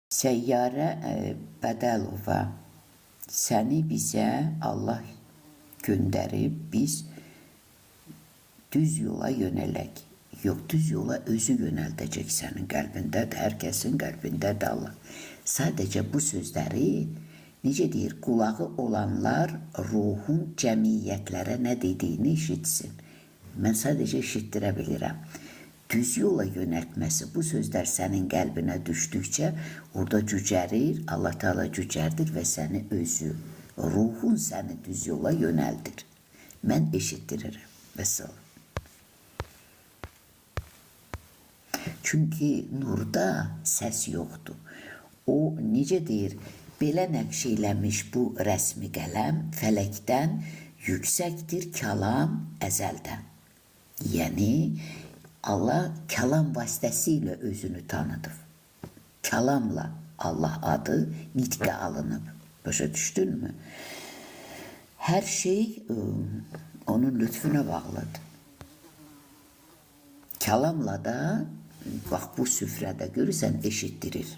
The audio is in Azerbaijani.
Səyyarə Bədəlova, səni bizə Allah göndərib, biz düz yola yönələk. Yox, düz yola özü yönəldəcək sənin qəlbindədir, hər kəsin qəlbindədir Allah. Sadəcə bu sözləri, necə deyir, qulağı olanlar ruhun cəmiyyətlərə nə dediyini eşitsin. Mən sadəcə eşitdirə bilirəm. Düz yola yönəltməsi, bu sözlər sənin qəlbinə düşdükcə orada cücərir, Allah Teala cücərdir və səni özü, ruhun səni düz yola yönəldir. Mən eşitdirirəm. Vəssalam. Çünki nurda səs yoxdur. O, necə deyir, belə nəqş eləmiş bu rəsmi qələm fələkdən yüksəkdir, kəlam əzəldən. Yəni, Allah kəlam vasitəsilə özünü tanıdır. Kəlamla Allah adı nitqə alınıb. Başa düşdünmü? Hər şey onun lütfüne bağlıdır. Kəlamla da, bax bu süfrədə görürsən, eşitdirir.